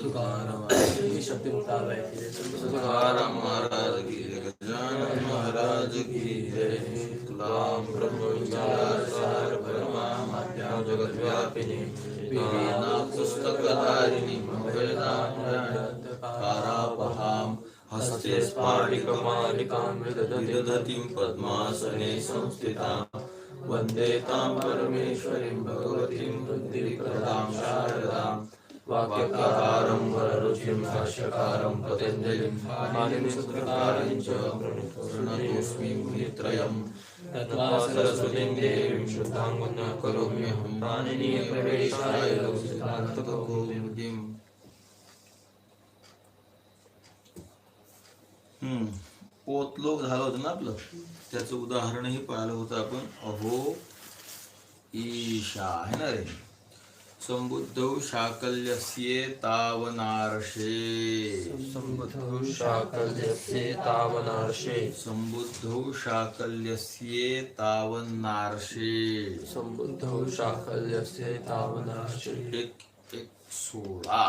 तुकाराम श्री शक्ति मुक्ताबाई की जय, तुकाराम महाराज की जय, गजानन महाराज की जय। तुकाम ब्रह्म विचार सार परमात्मा जगत व्यापिनी नाना पुस्तकधारिणी वेदांतारापहाम हस्ते स्फाटिकमालिकां विदधतीं पद्मासने संस्थितां वन्दे तां परमेश्वरीं भगवतीं बुद्धिप्रदां शारदां वाक्यकारं वररुचिं भाष्यकारं पतञ्जलिं पाणिनिं सूत्रकारं च प्रणतोऽस्मि मुनित्रयं नत्वा सरस्वतीं देवीं शुद्धां वन्दं करोम्यहं पाणिनीयप्रवेशाय सिद्धान्तकौमुदीम्। पोतलोक झालं होतं ना आपलं, त्याचं उदाहरणही पाहिलं होतं आपण. अहो ईशा आहे ना रे. संबुद्धौ शाकल्यस्ये तावनार्षे, संबुद्धौ शाकल्यस्ये तावनार्षे, संबुद्धौ शाकल्यस्ये तावनार्षे, संबुद्धौ शाकल्यस्ये तावनार्षे. एक 16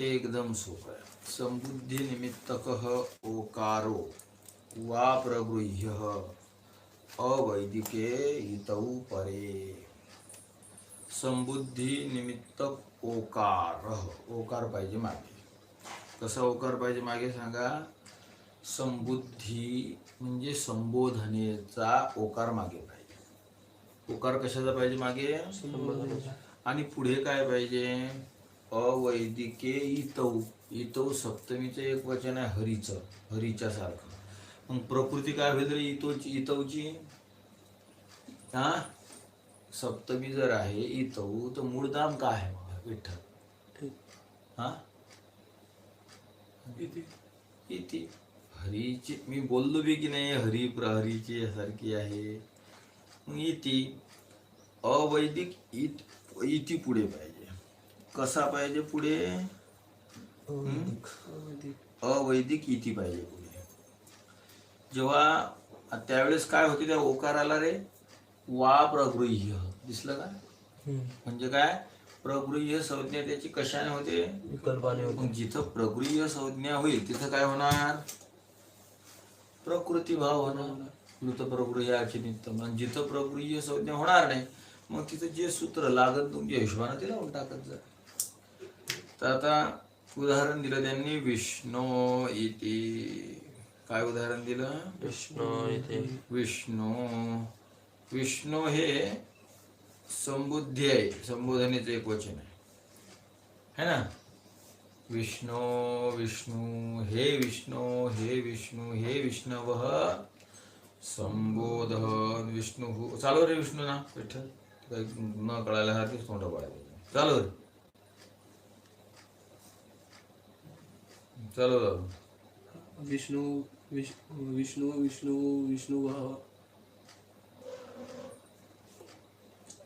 एकदम सोपं आहे. संबुद्धी निमित्तकः ओकारो वा प्रगृह्यः अवैदिके इतौ परे. संबुद्धी निमित्तक ओकार, ओकार पाहिजे मागे. कसा ओकार पाहिजे मागे सांगा. संबुद्धी म्हणजे संबोधनेचा ओकार मागे पाहिजे. ओकार कशाचा पाहिजे मागे. आणि पुढे काय पाहिजे. अवैदिके इतौ. इतौ सप्तमीचं एक वचन आहे हरीचं, हरीच्या सारखं. मग प्रकृती काय होईल रे इतोची, इतौची. हा सप्तमी जर आहे इतौ तर मूळ नाम काय आहे विठ्ठल. हा इति हरीची मी बोललो बी की नाही, हरी प्रहरीची सारखी आहे. मग इति अवैदिक इति पुढे पाहिजे. कसा पाहिजे पुढे. अवैदिक इति पाहिजे पुढे. जेव्हा त्यावेळेस काय होते त्या ओकाराला रे. वा प्रगृह्य दिसलं का. म्हणजे काय प्रगृह्य संज्ञा त्याची कशाने होते. विकल्पाने होते. मग जिथं प्रगृह्य संज्ञा होईल तिथं काय होणार. प्रकृती भाव होणार. मृत प्रगृह्याची नित्य. मग जिथं प्रगृह्य संज्ञा होणार नाही मग तिथं जे सूत्र लागत तुमच्या हिशोबाने ते लावून टाकत जा. तर आता उदाहरण दिलं त्यांनी विष्णू इति. काय उदाहरण दिलं. विष्णू इति. विष्णू. विष्णू हे संबुद्धी आहे, संबोधनेचं एक वचन आहे ना. विष्णू विष्णू हे विष्णू हे विष्णू हे विष्णवः संबोधन विष्णू. चालू रे विष्णू ना विठ्ठल. काही न कळायला सारखीच तोंड पाळायला. चालू रे चालू. विष्णू विष्णू विष्णू विष्णू विष्णुवः.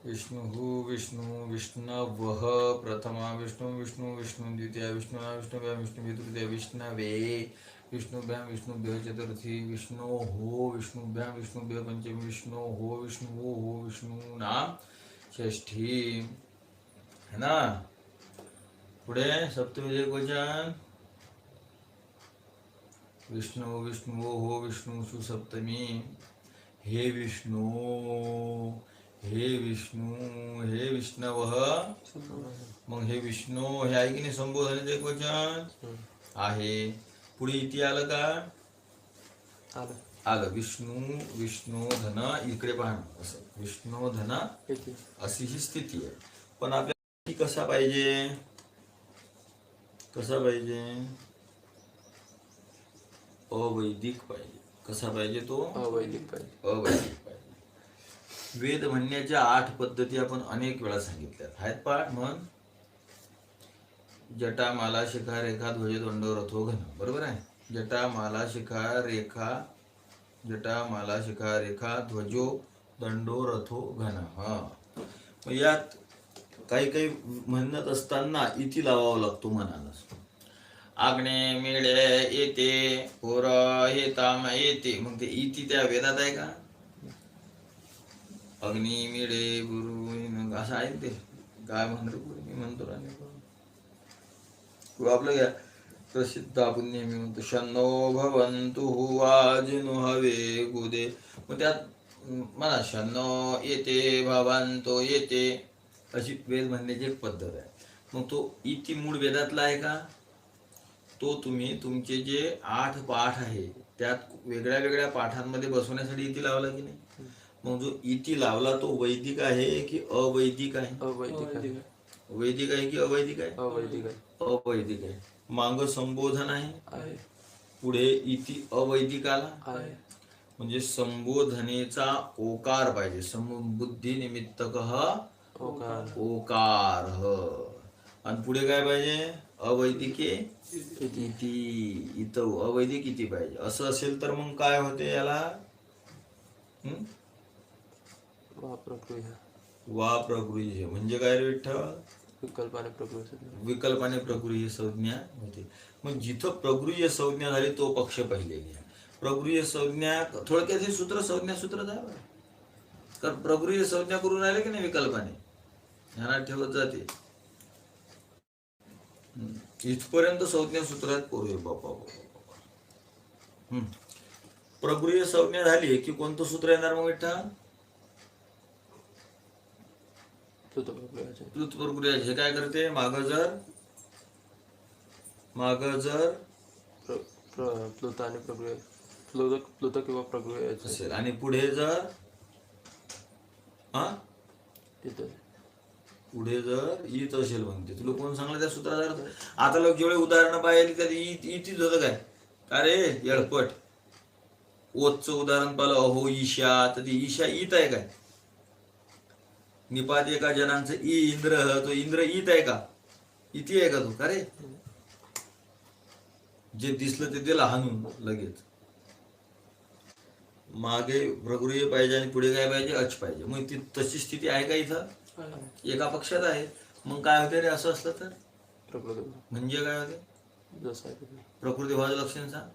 विष्णु विष्णु विष्णवः प्रथमा विष्णु विष्णु विष्णु द्वितीया विष्णुना विष्णुभ्यां विष्णुभ्य तृतीया विष्णवे विष्णुभ्यां विष्णुभ्य चतुर्थी विष्णोः विष्णुभ्यां विष्णुभ्य पंचमी विष्णोः विष्णुवोः विष्णुना षष्ठी है ना. पुढे सप्तमी एक वचन. विष्णु विष्णुवोः विष्णुषु सप्तमी. हे विष्णु हे विष्णू हे विष्णवः. मग हे विष्णू हे आहे की नाही संबोधनाचं एक वचन आहे. पुढे इथे आलं का. आलं. विष्णू विष्णू धन इकडे पहा असं विष्णू धन अशी ही स्थिती आहे. पण आपल्याला कसा पाहिजे. कसा पाहिजे. अवैदिक पाहिजे. कसा पाहिजे तो. अवैदिक पाहिजे. अवैदिक पाहिजे. वेद म्हणण्याच्या 8 पद्धती आपण अनेक वेळा सांगितल्यात आहेत. पाठ म्हण. जटा माला शिखा रेखा ध्वज दंडो रथो घन. बरोबर आहे. जटा माला शिखा रेखा. जटा माला शिखा रेखा ध्वजो दंडो रथो घन. हा यात काही काही म्हणत असताना इति लावावं लागतो मनानं. आग्ने मिळे येते पोर हे ताम येते. मग ते इति त्या वेदात आहे का. अग्नी मिळे गुरु असं आहे ते. काय म्हणतो मी म्हणतो आपलं घ्या प्रसिद्ध आपण नेहमी म्हणतो शन्नो भवन्तु वाजिनो हवे गुदे. मग त्यात म्हणा शन्नो येते भवन्तो येते अशी वेद म्हणण्याची एक पद्धत आहे. मग तो इति मूळ वेदातला आहे का? तो तुम्ही तुमचे जे 8 पाठ आहे त्यात वेगळ्या वेगळ्या पाठांमध्ये बसवण्यासाठी इति लावला की नाही. मग जो इति लावला तो वैदिक आहे की अवैदिक आहे? अवैदिक आहे. वैदिक आहे की अवैदिक आहे? अवैदिक आहे. अवैदिक आहे. मांग संबोधन आहे, आहे. पुढे इति अवैदिक आला आहे. म्हणजे संबोधनेचा ओकार पाहिजे. समबुद्धी निमित्तकः ओकार. ओकार आणि पुढे काय पाहिजे? अवैदिके इति. इति. इथं अवैदिक इति पाहिजे. असं असेल तर मग काय होते याला? वा प्रकृती. वा प्रकृती म्हणजे काय रे विठ्ठल? विकल्पाने प्रकृती. विकल्पाने प्रकृती संज्ञा होते. मग जिथं प्रकृती संज्ञा झाली तो पक्ष पाहिलेली आहे. प्रकृती संज्ञा थोडक्यात हे सूत्र संज्ञा सूत्र द्या बरं. कारण प्रकृती संज्ञा करून राहिले की नाही विकल्पाने, ध्यानात ठेवत जाते. इथपर्यंत संज्ञा सूत्रात पोरे बापा. प्रकृती संज्ञा झाली की कोणतं सूत्र येणार मग विठ्ठल? प्लुत प्रक्रिया. हे काय करते? माग जर प्लुत आणि प्रक्रिया प्लुत किंवा प्रक्रिया असेल आणि पुढे जर पुढे जर ईत असेल म्हणते. तुला कोण सांगलं त्या सूत्राचा? आता लोक जेवढे उदाहरणं पाहिली त्यात ईतीच होतं काय? अरे येळपट ओतचं उदाहरण पाहिलं अहो ईशा, तर ती ईशा ईत आहे काय? निपात एका जनांचं इंद्र, तो इंद्र ईत आहे का? इति आहे का तो? का रे? जे दिसलं ते दिला हाणून लगेच. मागे प्रकृती पाहिजे आणि पुढे काय पाहिजे? अच पाहिजे. मग ती तशी स्थिती आहे का इथं? एका पक्षात आहे. मग काय होते रे असं असलं तर? प्रकृती म्हणजे काय होते? जसं प्रकृती भावाचं लक्षण सांग.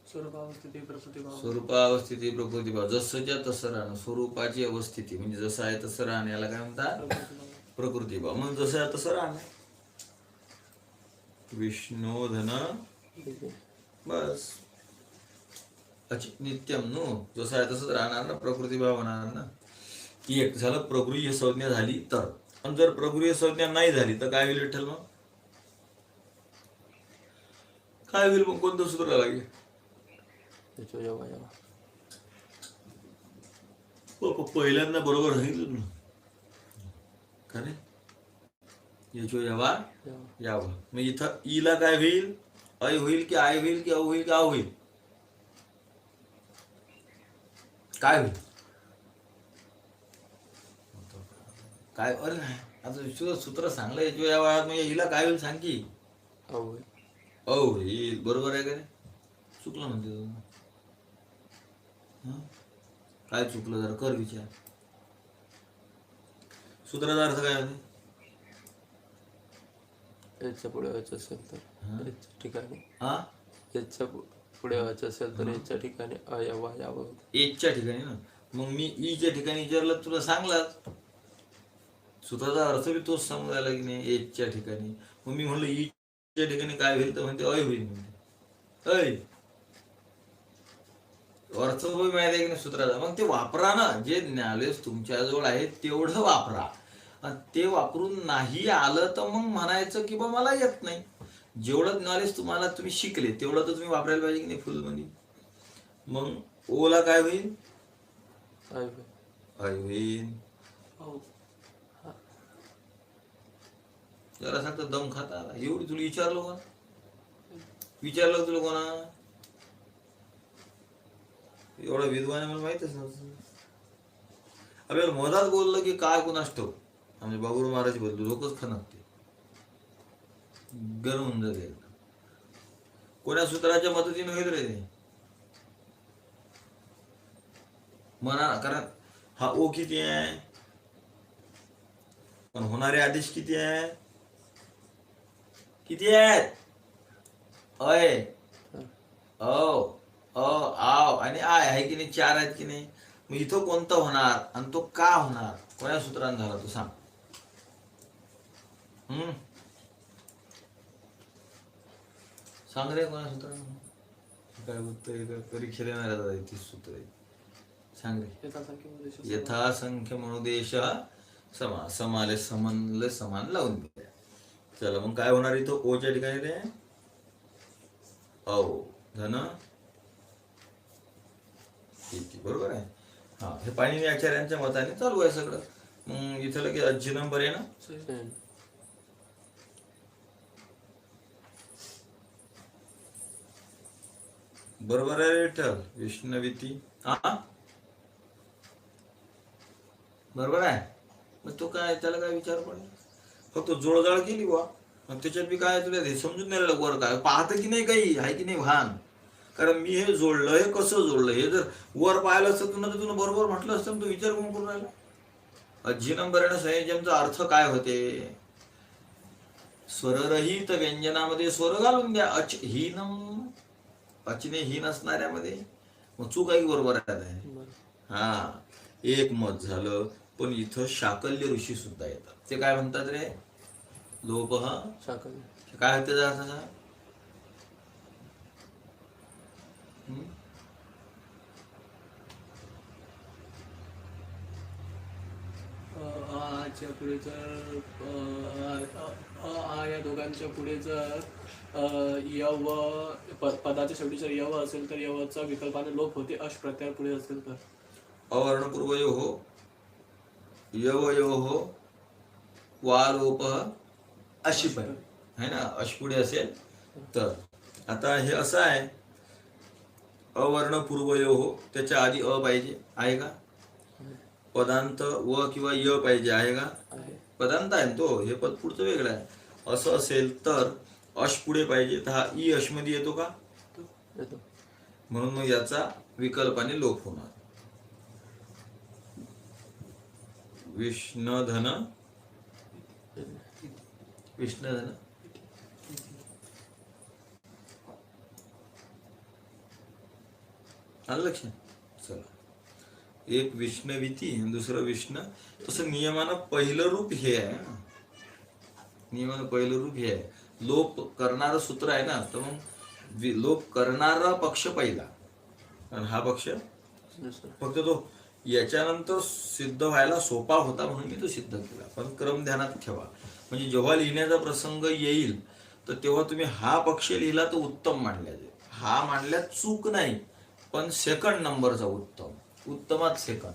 स्वरूपावस्थिती प्रकृतीभाव. स्वरूपावस्थिती प्रकृतीभाव. जसंच्या तसं राहणं, स्वरूपाची अवस्थिती म्हणजे जसं आहे तसं राहणं, याला काय म्हणतात? प्रकृतीभाव. मग जसं आहे तसं राहणं. विष्णू धन बस नित्यम नो, जसं आहे तसंच राहणार ना, प्रकृतीभाव होणार ना. एक झालं प्रकृती संज्ञा झाली तर. पण जर प्रकृती संज्ञा नाही झाली तर काय होईल विठ्ठल? मग काय होईल? मग कोणतं सूत्र लागेल? पहिल्यांदा बरोबर सांगितलं ना का रे? याचो यावा यावं. मग इथं ईला काय होईल? ऐ होईल की आय होईल की अ होईल की आ होईल? काय होईल? काय? अरे नाही आता सूत्र सांगलं याचो यावा. मग हिला काय होईल सांग की? अ होईल. बरोबर आहे का रे? चुकलं म्हणते काय? चुकलं जरा कर विचार. सूत्राचा अर्थ काय होते? याच्या पुढे व्हायचं असेल तर याच्या ठिकाणी याच्या पुढे व्हायचं असेल तर याच्या ठिकाणी यावं. एचच्या ठिकाणी ना. मग मी ईच्या ठिकाणी विचारलं तुला सांगलाच. सूत्राचा अर्थ बी तोच समजायला की नाही? एचच्या ठिकाणी. मग मी म्हणलं ईच्या ठिकाणी काय होईल तर म्हणते अय होईल. म्हणते अय अर्थ माहिती आहे की नाही सूत्राचा? मग ते वापरा ना. जे नॉलेज तुमच्याजवळ आहे तेवढं वापरा. ते वापरून नाही आलं तर मग म्हणायचं की बा मला येत नाही. जेवढं नॉलेज तुम्ही शिकले तेवढं तर तुम्ही वापरायला पाहिजे की नाही फुल मध्ये. मग ओला काय होईल? आय होईल. जरा सांगतो दम खाता आला. एवढी तुला विचारलं का? विचारलं तुला कोणा? एवढा विद्वान आहे मला माहितच नव्हतं. आपल्याला मधात बोललं की काय कोणास ठेव. आमचे बाबूराव महाराज बोलतो लोकच खणकते, गरम होऊन जाते. कोण्या सूत्राच्या मदतीने होईल रे ते म्हणा. कारण हा ओ किती आहे पण होणारे आदेश किती आहे? किती आहेत? अय आव आणि आय आहे की नाही? 4 आहेत की नाही? मग इथं कोणतं होणार आणि तो का होणार? कोण्या सूत्राने झाला तू सांग. सांग रे कोणा सूत्र काय उत्तर परीक्षेला येणार आता तीच सूत्र आहे. सांग रे. यथासंख्य मनुदेश समान समाले समनले समान लावून दिले. चला मग काय होणार इथं ओच्या ठिकाणी रे औ धन किती बरोबर आहे. हा हे पाणिनी आचार्यांच्या मताने चालू आहे सगळं. मग इथं लगेच अज्जी नंबर आहे ना. बरोबर आहे विठ्ठल विष्णविती. हा बरोबर आहे. मग तो काय त्याला काय विचार पडला फक्त जोडजाळ केली बा. मग त्याच्यात बी काय तुला हे समजून नाही राहिलं वर काय पाहतं की नाही काही आहे की नाही भान. कारण मी हे जोडलं हे कसं जोडलं हे जर वर पाहिलं असतं तुला तर तुला बरोबर म्हटलं असतं. तू विचार कोण करून राहिला. अज्जी नंबर आणि संयोजनचा अर्थ काय होते. स्वररहित व्यंजनामध्ये स्वर घालून द्या. अच हीनम अचने हीन असणाऱ्यामध्ये मग चूक आहे बरोबर आहे. हा एक मत झालं. पण इथं शाकल्य ऋषी सुद्धा येतात. ते काय म्हणतात रे लोप शाकल्य काय होते त्याचा पुढे जर या दोघांच्या पुढे जर यव पदाच्या शेवटी जर यव असेल तर यवचा विकल्पाने लोप होते. अश प्रत्यार पुढे असेल तर अवर्णपूर्वयो हो यवयो हो वालोप अशी पण है ना. अश पुढे असेल तर आता हे असं आहे अवर्णपूर्वयो हो त्याच्या आधी अ पाहिजे आहे का. पदांत व किंवा य पाहिजे आहे का. पदांत आहे तो हे पद पुढचं वेगळं आहे. असं असेल तर अश पुढे पाहिजे. तर हा ई अश मध्ये येतो का म्हणून मग याचा विकल्पाने लोप होणार. विष्णधन विष्णधन आलं लक्षात. चला एक विष्णविती दुसरं विष्णू. तसं नियमानं पहिलं रूप हे आहे. नियमानं पहिलं रूप हे आहे. लोप करणारं सूत्र आहे ना. तर मग लोप करणारा पक्ष पहिला आणि हा पक्ष फक्त तो याच्यानंतर सिद्ध व्हायला सोपा होता म्हणून मी तो सिद्ध केला. पण क्रम ध्यानात ठेवा. म्हणजे जेव्हा लिहिण्याचा प्रसंग येईल तर तेव्हा तुम्ही हा पक्ष लिहिला तर उत्तम मानल्या जाईल. हा मानल्यात चूक नाही पण सेकंड नंबरचा उत्तमात सेकंड.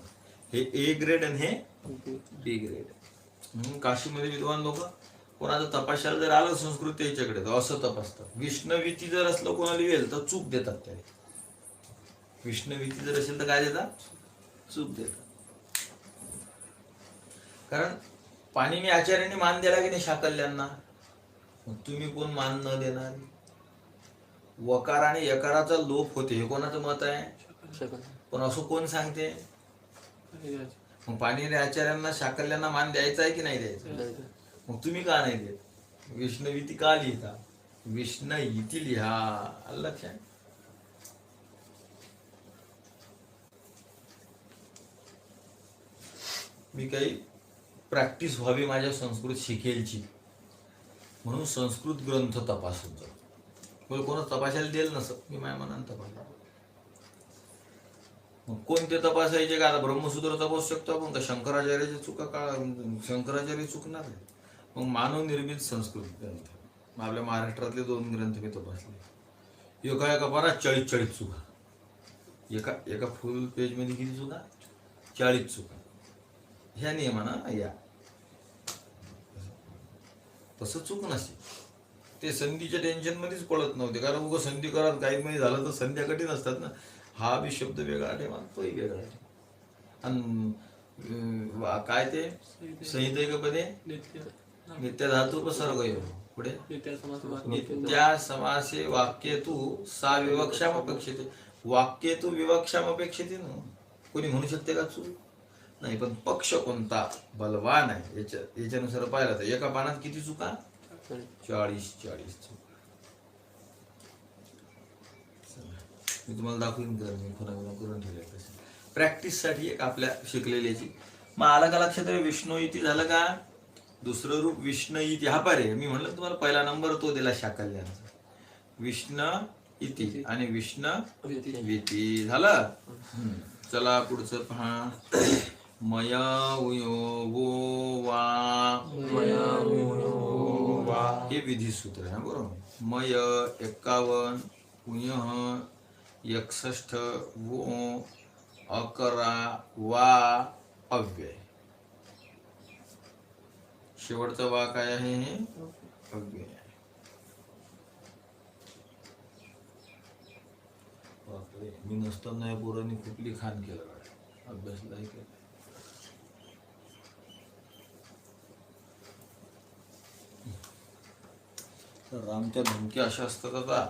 हे ए ग्रेड आणि हे बी ग्रेड. म्हणून काशीमध्ये विद्वान लोक कोणाचं तपासायला जर आलं संस्कृत याच्याकडे तर असं तपासतात. विष्णविती जर असलं कोणाला लिहिल तर चूक देतात. त्याने विष्णविती जर असेल तर काय देतात चूक देतात. कारण पाणिनी आचार्यांनी मान दिला की नाही शाकल्यांना. तुम्ही कोण मान न देणार. वकार आणि यकाराचा लोप होते हे कोणाचं मत आहे. पण असं कोण सांगते. मग पाणिनी आचार्यांना शाकल्यांना मान द्यायचा आहे की नाही द्यायचा. मग तुम्ही का नाही देत. विष्णविती का लिहिता. विष्णु इति लिहा. लक्षात. मी काही प्रॅक्टिस व्हावी माझ्या संस्कृत शिकेलची म्हणून संस्कृत ग्रंथ तपासून जातो. कोण तपासायला देईल नसत. मी माझ्या मनानं तपासला. मग कोणते तपासायचे का. आता ब्रह्मसूत्र तपासू शकतो आपण का. शंकराचार्याची चुका का शंकराचार्य चुकणार आहे. मग मानव निर्मित संस्कृत ग्रंथ आपल्या महाराष्ट्रातले 2 ग्रंथ मी तपासले. एका पानात 40 चुका. एका फुल पेज मध्ये किती चुका 40 चुका. ह्या नियमानं या तसं चूक नसे. ते संधीच्या टेन्शन मध्येच पडत नव्हते. कारण उगा संधी करात गाईड मध्ये झालं तर संध्या कठीण असतात ना. हा बी शब्द वेगळा ठेवा तोही वेगळा ठेवा. आणि काय ते संहितेकपदे नित्य धातू उपसर्ग पुढे नित्या समासे वाक्येतू सा विवक्षामपेक्षिते. वाक्येतू विवक्षामपेक्षिते ना कोणी म्हणू शकते का चूक नाही. पण पक्ष कोणता बलवान आहे याच्यानुसार पाहिलं तर एका पानात किती चुका 40 चुका. मी तुम्हाला दाखवून मी पुन्हा करून ठेवले प्रॅक्टिस साठी एक आपल्या शिकलेल्याची. मग आलं का लक्षात. विष्णू इति झालं का दुसरं रूप विष्णू इति. हा पारे मी म्हणलं तुम्हाला पहिला नंबर तो दिला शाकल्यांचा. विष्णू इति आणि विष्णू विती झालं. चला पुढचं पहा. मया उयो वो वा हे विधी सूत्र आहे बरोबर. मय 51, उयः 61, वो 11, वा अव्यय. शेवटचा वा काय आहे? हे अव्यय आहे. बापरे, मी नसताना या पोरांनी खूप लिखाण केलं, अभ्यासला केलं. तर रामच्या धमक्या अशा असतात आता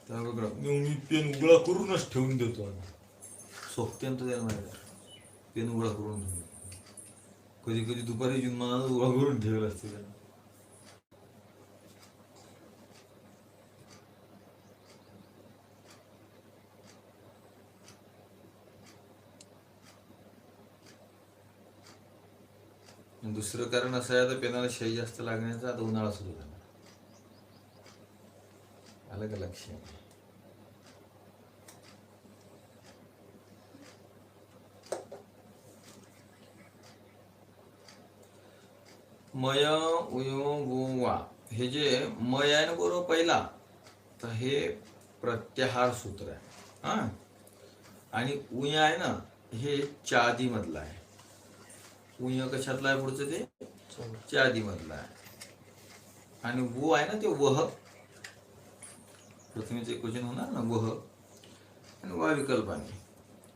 त्या वेगळं. मी पेन उघडा करूनच ठेवून देतो आता. सोबत्यांत त्याला माहिती पेन उघडा करून ठेवून. कधी कधी दुपारी जुन्माना उघडा करून ठेवलं असते त्याला. दुसरं कारण असं आहे, आता पेनाला शाई जास्त लागण्याचा आता उन्हाळा सुरू झाला. आलं का लक्ष? मय उयो वो वा हे जे मय आहे ना बरोबर पहिला, तर हे प्रत्याहार सूत्र आहे. हा, आणि उय आहे ना हे चादी मधला आहे. उय कशातला आहे? पुढचं ते चादी मधला आहे. आणि वो आहे ना ते वह, प्रथमेच एक वचन होणार ना वह, आणि वा विकल्पाने.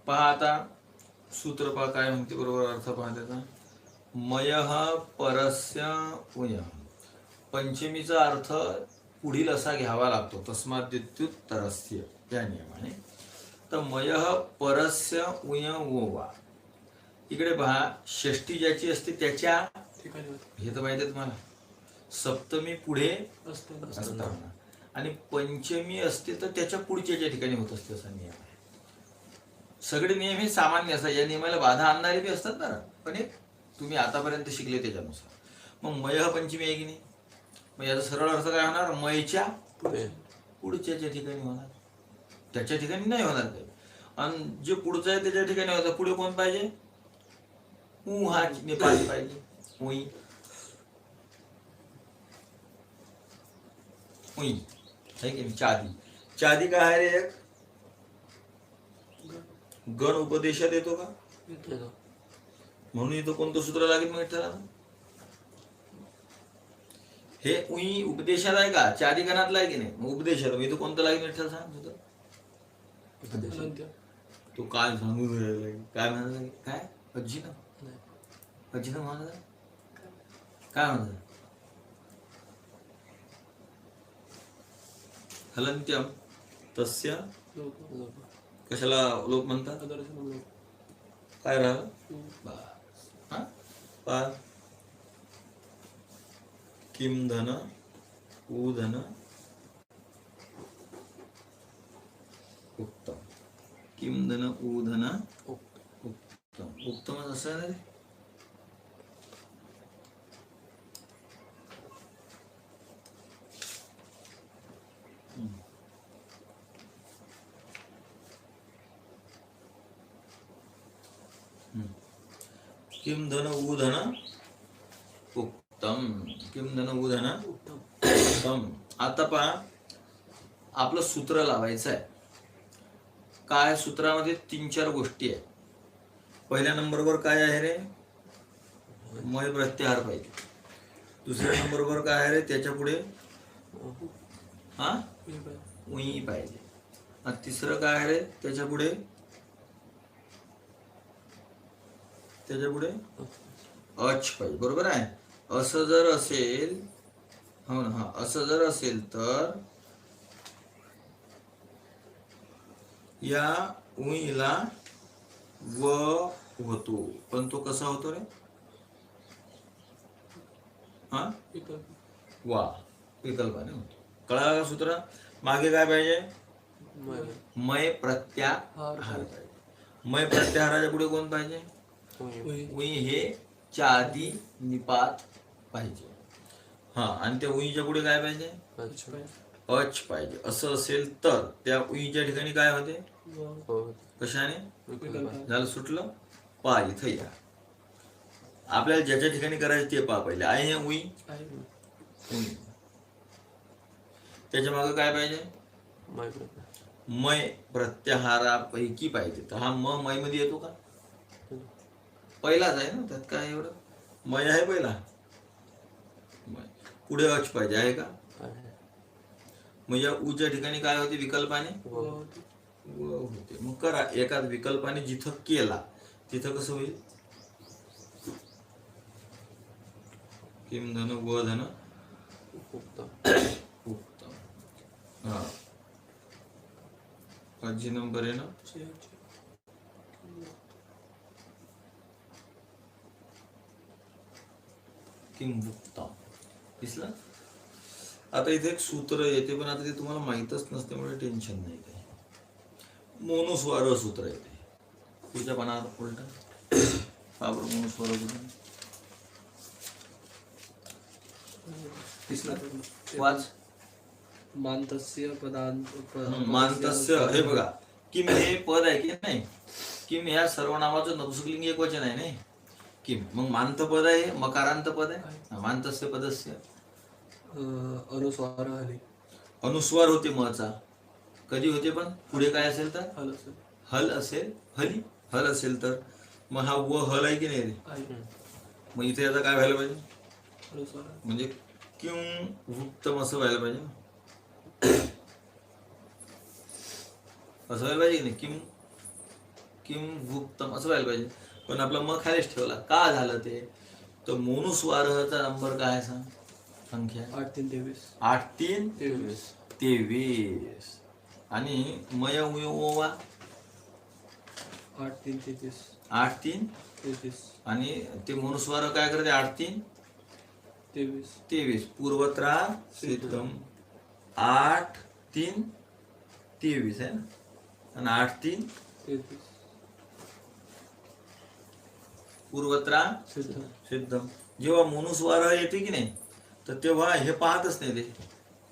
पहा आता सूत्र पहा काय म्हणते बरोबर अर्थ पहा त्याचा. मयः परस्य उय. पंचमीचा अर्थ पुढील असा घ्यावा लागतो, तस्मात् द्वित्युत्तरस्य या नियमाने. तर मयः परस्य उय वो वा. इकडे पहा, षष्ठी ज्याची असते त्याच्या ठिकाणी, हे तर माहिती आहे तुम्हाला, सप्तमी पुढे असताना, आणि पंचमी असते तर त्याच्या पुढच्या ठिकाणी होत असते असा नियम आहे. सगळे नियम हे सामान्य असतात, या नियमाला बाधा आणणारे बी असतात ना, पण हे तुम्ही आतापर्यंत शिकले त्याच्यानुसार. मग मय हा पंचमी आहे की नाही, मग याचा सरळ अर्थ काय होणार? मयच्या पुढच्या ठिकाणी होणार, त्याच्या ठिकाणी नाही होणार काही. आणि जे पुढचं आहे त्याच्या ठिकाणी होतं. पुढे कोण पाहिजे? ऊ हा नेपाळी पाहिजे. उई उई आहे की नाही? चादी. चादी काय आहे रे? एक गण उपदेशात येतो का? म्हणून इथं कोणतं सूत्र लागेल मग विठ्ठला? हे उई उपदेशात आहे का? चादी गणातला आहे की नाही? मग उपदेशात इथं कोणतं लागेल विठ्ठल? सांग तुझं. तू काय सांगू काय म्हणाला? काय अज्जी ना अज्जी ना म्हणाला काय म्हणाला? हलंत्यम तस्य कशाला लोक म्हणतात? काय राहिलं? किम धन उधन उत्तम. किम धन उधन उत्तम. उत्तम असं आहे ना रे. किम धन उधन उत्तम. किम धन उधन उत्तम. आता पहा, आपलं सूत्र लावायचं आहे. काय सूत्रामध्ये 3-4 गोष्टी आहेत. पहिल्या नंबरवर काय आहे रे? मय प्रत्याहार पाहिजे. दुसऱ्या नंबरवर काय आहे रे? त्याच्या पुढे हा उई पाहिजे. आणि तिसरं काय आहे रे? त्याच्या पुढे अच पाहिजे. बरोबर आहे. असं जर असेल, हो ना, हा असं जर असेल तर या उईला व होतो. पण तो कसा होतो रे? हा वा विकल्पाने होतो. कळाला का सूत्र? मागे काय पाहिजे? मय प्रत्याहार पाहिजे. मय प्रत्याहाराच्या पुढे कोण पाहिजे? उई हे च्या आधी निपात पाहिजे. हा, आणि त्या उईच्या पुढे काय पाहिजे? अच पाहिजे. असं असेल तर त्या उईच्या ठिकाणी काय होते? कशाने? झालं, सुटलं. पा इथं या. आपल्याला ज्याच्या ठिकाणी करायचं ते पा पहिले. आहे हे उई. त्याच्या मागे काय पाहिजे? मय प्रत्याहारापैकी पाहिजे. तर हा म मय मध्ये येतो का? पहिलाच आहे ना, त्यात काय एवढं? मय आहे पहिला. पुढे अच पाहिजे. आहे का? मग या उच्या ठिकाणी काय होते विकल्पाने? व होते. मग करा, एकाच विकल्पाने जिथं केला तिथं कसं होईल? किम धन व धन उत्तम. हा, अजी नंबर आहे ना. किंवुक्तम दिसलं. आता इथे एक सूत्र येते, पण आता ते तुम्हाला माहीतच नसल्यामुळे टेन्शन नाही. काय मोनुस्वार सूत्र येते. पुढच्या पानावर उलटा मोनुस्वार दिसलं. वाच. मांतस्य पदांत मांतस्य. हे बघा, किम हे पद आहे की नाही? किम ह्या सर्वनामाचं नपुंसकलिंगी एक वचन आहे नाही. किम मग मांत पद आहे, मकारांत पद आहे. मांतस्य पदस्य अनुस्वार हली. अनुस्वार होते मचा. कधी होते? पण पुढे काय असेल तर हल असेल. हली हल असेल तर मग हा व हल आहे की नाही रे? मग इथे आता काय व्हायला पाहिजे? म्हणजे किंवुक्तम असं व्हायला पाहिजे. असं व्हायला पाहिजे की नाही? किंवुक्तम असं व्हायला पाहिजे. पण आपला म खालीच ठेवला. का झालं ते? तर मोनुस्वारचा नंबर काय सांग? संख्या 8 3 23. 8 3 23. आणि मय उवा 8 3 33. 8 3 33. आणि ते मोनुस्वार काय करते? 8 3 23. पूर्वत्रा सिद्धम. 8 3 23 आहे ना. आणि 8 3 33. पूर्वत्रा सिद्धम. जेव्हा मोनुस्वार येते की नाही, तर तेव्हा हे पाहतच नाही ते.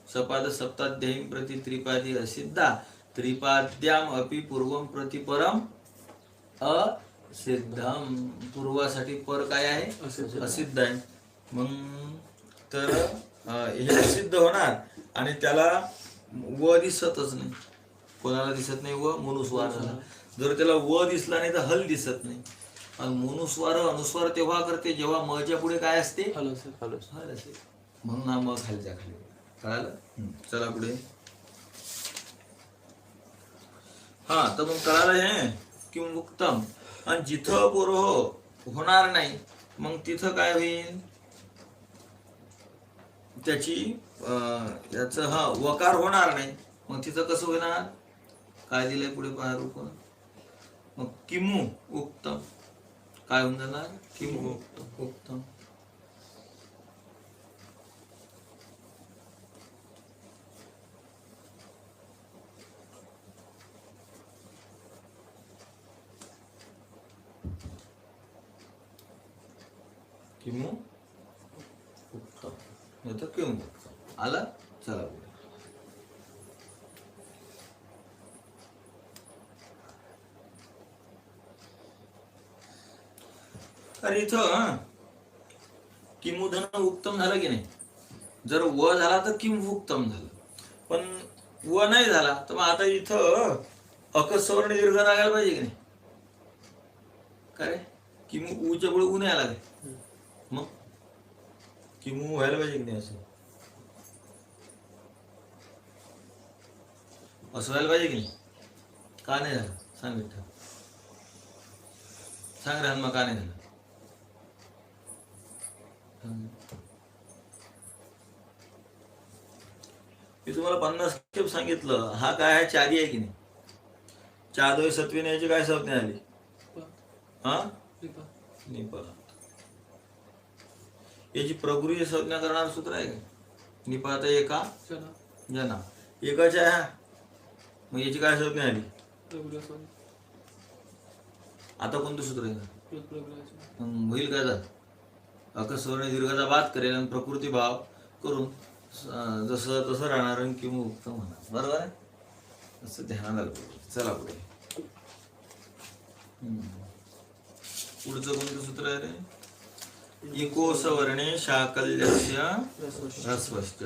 सपाद सप्ताध्यायी प्रति त्रिपादी असिद्धा त्रिपाद्याम अपि पूर्वम प्रति परम असिद्धम. पूर्वासाठी पर काय आहे? असिद्ध आहे. मग तर हे असिद्ध होणार आणि त्याला व दिसतच नाही. कोणाला दिसत नाही? व मोनुस्वार झाला. जर त्याला व दिसला नाही तर हल दिसत नाही. आणि मोनुस्वार अनुस्वार तेव्हा करते जेव्हा मच्या पुढे काय असते? हल असेल. म्हणून हा म खालच्या खाली. कळालं? चला पुढे. हा, तर मग कळालं हे किंवुक्तम. आणि जिथं पोरं होणार नाही मग तिथं काय होईल? त्याची याच वकार होणार नाही. मग तिथं कसं होणार? काय दिलंय पुढे पहा रूप. मग किमु उक्तम काय होऊन जाणार? किमु उक्तम. किमु उत्तम नाही तर किंव उत्तम. आला. चला पुढे. अरे इथं किमुधन उत्तम झालं की नाही? जर व झाला तर किंवुक्तम झालं. पण व नाही झाला तर मग आता इथं अकस्वर्ण दीर्घ लागायला पाहिजे की नाही? काय किमू उच्या पुढे ऊ नाही आला काय? मग किमू व्हायला पाहिजे की नाही? असं व्हायला पाहिजे की नाही? का नाही झालं? सांग विठ्ठल. सांग राहन मग का नाही झालं? मी तुम्हाला 50 खेप सांगितलं. हा काय आहे? चारी आहे की नाही? 4 2 7 याची काय संज्ञा आली? हा, निपात. याची प्रगुरी संज्ञा करणार सूत्र आहे का? निपात एका जना एकाच्या आहे. मग याची काय संज्ञा आली? आता कोणतं सूत्र आहे? होईल काय? अकस्वर्ण दीर्घाचा बाद करेल आणि प्रकृती भाव करून जसं तसं राहणार किंवा मुक्त होणार. बरोबर आहे, असं ध्यानात आलं पाहिजे. चला पुढे. पुढचं कोणतं सूत्र आहे रे? इकोस वर्णे शाकल्यस्य ह्रस्वश्च.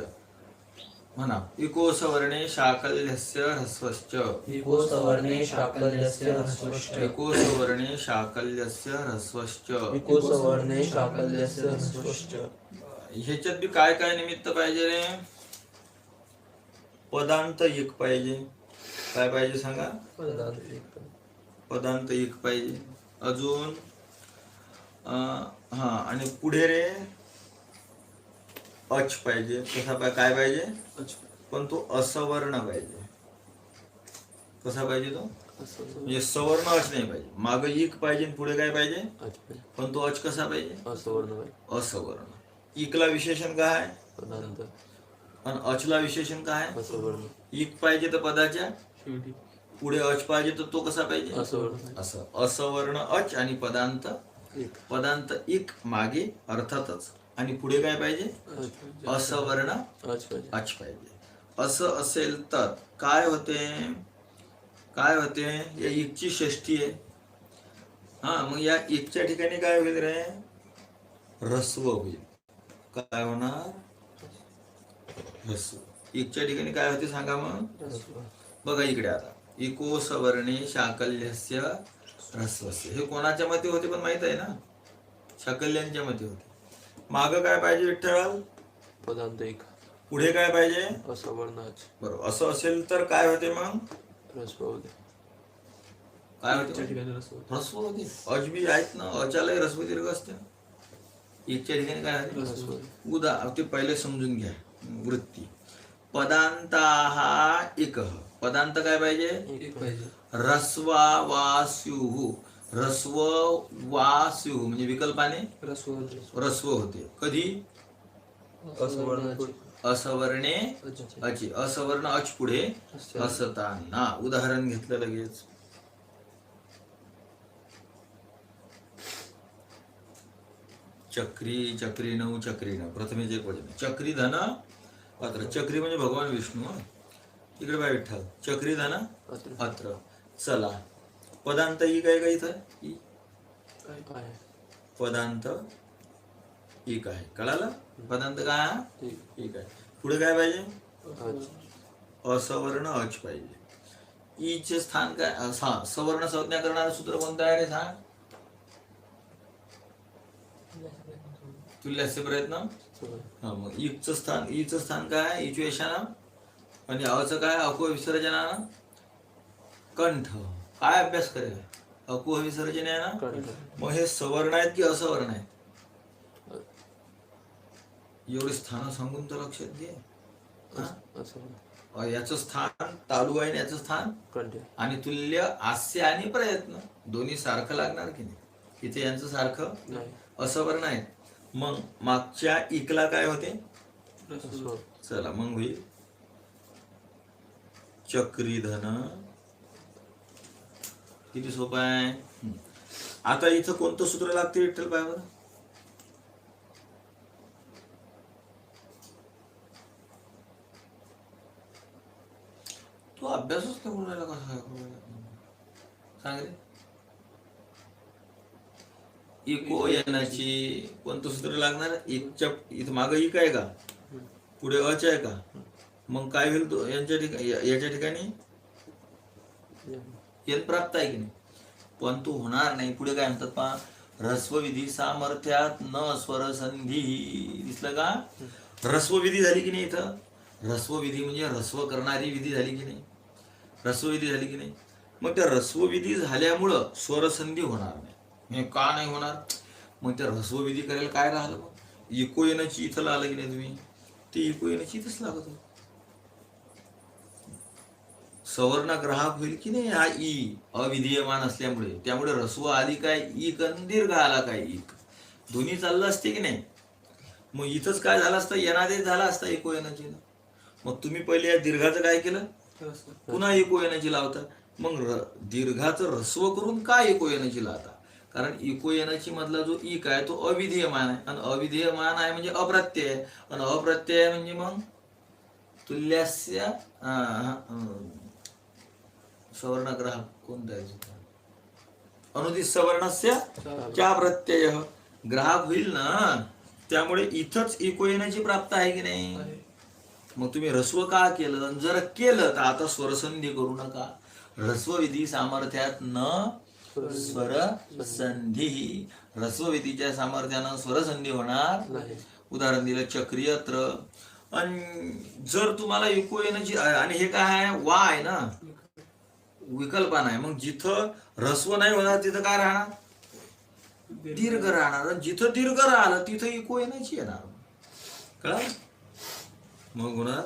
म्हणा, इकोस वर्णे शाकल्यस्य ह्रस्वश्च. इको सवर्णे शाकल्यस्य ह्रस्वश्च. इकोस वर्णे शाकल्यस्य ह्रस्वश्च. इको सवर्णे शाकल्यस्य ह्रस्वश्च. ह्याच्यात बी काय काय निमित्त पाहिजे रे? पदांत एक पाहिजे. काय पाहिजे सांगा? पदांतिक. पदांत एक पाहिजे. अजून हा, आणि पुढे रे अच पाहिजे. कसा काय पाहिजे? पण तो असवर्ण पाहिजे. कसा पाहिजे तो? म्हणजे सवर्ण अच नाही पाहिजे. माग इक पाहिजे, पुढे काय पाहिजे? पण तो अच कसा पाहिजे? असवर्ण. इकला विशेषण काय आहे? पदांत. आणि अचला विशेषण काय आहे? असवर्ण. इक पाहिजे तर पदाच्या पुढे अच पाहिजे तर तो कसा पाहिजे? असवर्ण. असं असवर्ण अच आणि पदांत पदांत इक मागे अर्थातच, आणि पुढे काय पाहिजे? असवर्ण अच पाहिजे. असं असेल तर काय होते? काय होते? या इकची षष्ठी आहे. हा, मग या इकच्या ठिकाणी काय होईल रे? ह्रस्व होईल. काय होणार? ह्रस्व. इकच्या ठिकाणी काय होते सांगा मग? बघा इकडे आता, इको सवर्णे शाकल्यस्य ह्रस्वस्य. हे कोणाच्या मते होते पण माहित आहे ना? शाकल्यांच्या मते होते. माग काय पाहिजे विठ्ठल? पदांत एक. पुढे काय पाहिजे? असवर्ण. बरोबर. असं असेल तर काय होते मग? ह्रस्व होते. काय होते? ह्रस्व होते. अजबी आहेत ना, अचालय ह्रस्व दीर्घ असते ना. एकच्या ठिकाणी काय होते? उदा ते पहिले समजून घ्या वृत्ती. पदांता हा एक. पदांत काय पाहिजे? एक पाहिजे. ह्रस्वा वा स्युः. ह्रस्व वा स्युः म्हणजे विकल्पाने ह्रस्व होते. कधी? असवर्णे अची. असवर्ण अच पुढे असताना. उदाहरण घेतलं लगेच. चक्री, चक्री नऊ, चक्री नऊ. प्रथमेच एक वचन. चक्री धन अत्र. चक्री म्हणजे भगवान विष्णू. इकडे बाय विठ्ठल. चक्री धन अत्र. चला, पदांत ई काय का इथं? ई पदांत एक आहे. कळालं? पदांत काय? एक आहे. पुढे काय पाहिजे? असवर्ण अच पाहिजे. ईचे स्थान काय? हा, सवर्ण संज्ञा करणारं सूत्र कोणतं आहे रे? सांग. तुल्यास्य प्रयत्न. हा, मग ईचं स्थान. ईचं स्थान काय? ईचवेशाना. आणि अचं काय? अकुह विसर्जनानं कंठ. काय अभ्यास करेल? अकुह विसर्जन आहे ना. मग हे सवर्ण आहेत की असवर्ण आहेत? एवढे स्थान सांगून तर लक्षात घे. याचं स्थान तालु आहे, याचं स्थान आणि तुल्य हास्य आणि प्रयत्न दोन्ही सारखं लागणार की नाही? इथे यांचं सारखं असवर्ण आहे. मग मागच्या इकला काय होते? चला मग होईल चक्रीधन. किती सोपं आहे. आता इथं कोणतं सूत्र लागते विठ्ठल पायावर? तो अभ्यासच करून राहिला कसा काय करून राहिला? सांग रे. इको येण्याची कोणतं सूत्र लागणार? इकच्या इथं माग इक आहे का? पुढे अच आहे का? मग काय होईल? तो यांच्या ठिकाणी याच्या ठिकाणी यन प्राप्त आहे की नाही? पण तो होणार नाही. पुढे काय म्हणतात पहा? ह्रस्वविधी सामर्थ्यात न स्वर संधी. दिसलं का? ह्रस्वविधी झाली की नाही इथं? ह्रस्वविधी म्हणजे ह्रस्व करणारी विधी झाली की नाही? ह्रस्वविधी झाली की नाही? मग त्या ह्रस्वविधी झाल्यामुळं स्वरसंधी होणार नाही. हे का नाही होणार? मग त्या ह्रस्वविधी करायला काय राहिलं? मग इको येण्याची इथं आलं की नाही तुम्ही? ते इको येण्याची इथंच लागत होतं. सवर्ण ग्राहक होईल की नाही हा ई अविधीयमान असल्यामुळे. त्यामुळे ह्रस्व आधी काय इक आणि दीर्घ आला काय इक. दोन्ही चाललं असते की नाही? मग इथंच काय झालं असतं? यनादेश झाला असता इको येण्याची. मग तुम्ही पहिले या दीर्घाचं काय केलं? पुन्हा इको येण्याची लावता. मग दीर्घाचं ह्रस्व करून काय इको येण्याची लावता? कारण इको येण्याची मधला जो इक आहे तो अविधेयमान आहे, आणि अविधेयमान आहे म्हणजे अप्रत्यय आहे, आणि अप्रत्यय म्हणजे मग तुल्यस्य सवर्णग्राह कोणता आहे, अनुदित सवर्णस्य क्या प्रत्यय ग्राहक होईल ना. त्यामुळे इथंच इको येण्याची प्राप्त आहे की नाही. मग तुम्ही ह्रस्व का केलं, जर केलं तर आता स्वरसंधी करू नका. ह्रस्व विधी सामर्थ्यात न स्वर संधी, ह्रस्व विधीच्या सामर्थ्यानं स्वरसंधी होणार नाही. उदाहरण दिलं चक्रियत्र. आणि जर तुम्हाला इको येण्याची, आणि हे काय आहे, वा आहे ना, विकल्पना आहे. मग जिथं ह्रस्व नाही होणार तिथं काय राहणार, दीर्घ राहणार. जिथं दीर्घ राहिलं तिथं इको येण्याची येणार. कळलं. मग होणार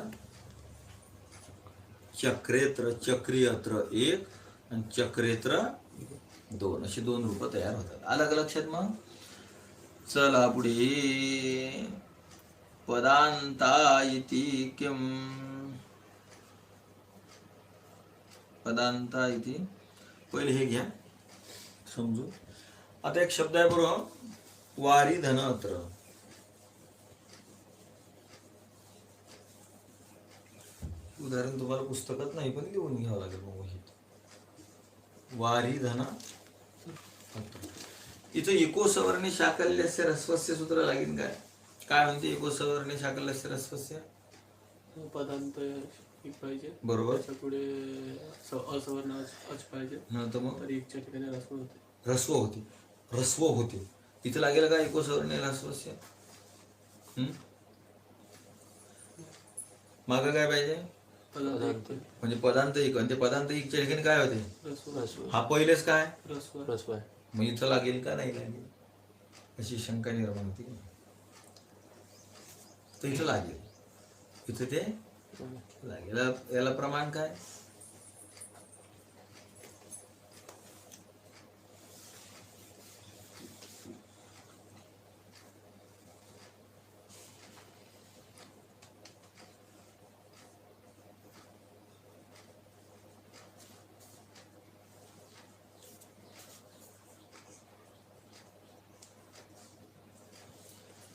चक्रेत्र, चक्रियत्र एक आणि चक्रेत्र दोन, अशी दोन रूप तयार होतात. अलग लक्षात. मग चला पुढे. पदांता इति किम, पदांता इति, पहिले हे घ्या समजू. आता एक शब्द आहे बरोबर, वारी धनत्र. उदाहरण तुम्हाला पुस्तकात नाही पण लिहून घ्यावं लागेल. मग वारी धन, इथं इको सवर्णे शाकल्यस्य ह्रस्वस्य सूत्र लागेल. काय काय म्हणते इको सवर्णे शाकल्यस्य ह्रस्वस्य, पदांत पाहिजे बरोबर. पुढे असवर्ण अच पाहिजे, नंतर मग तर एकच्या ठिकाणी ह्रस्व होते, ह्रस्व होते, ह्रस्व होते. इथं लागेल का इको सवर्णे ह्रस्वस्य. मागं काय पाहिजे, पदांत म्हणजे पदांत इक, आणि ते पदांत इकच्या ठिकाणी काय होते, ह्रस्व, हा पहिलेच काय ह्रस्व ह्रस्व आहे. मग इथं लागेल का नाही लागेल अशी शंका निर्माण होती. तर इथं लागेल, इथं ते लागेल. याला प्रमाण काय,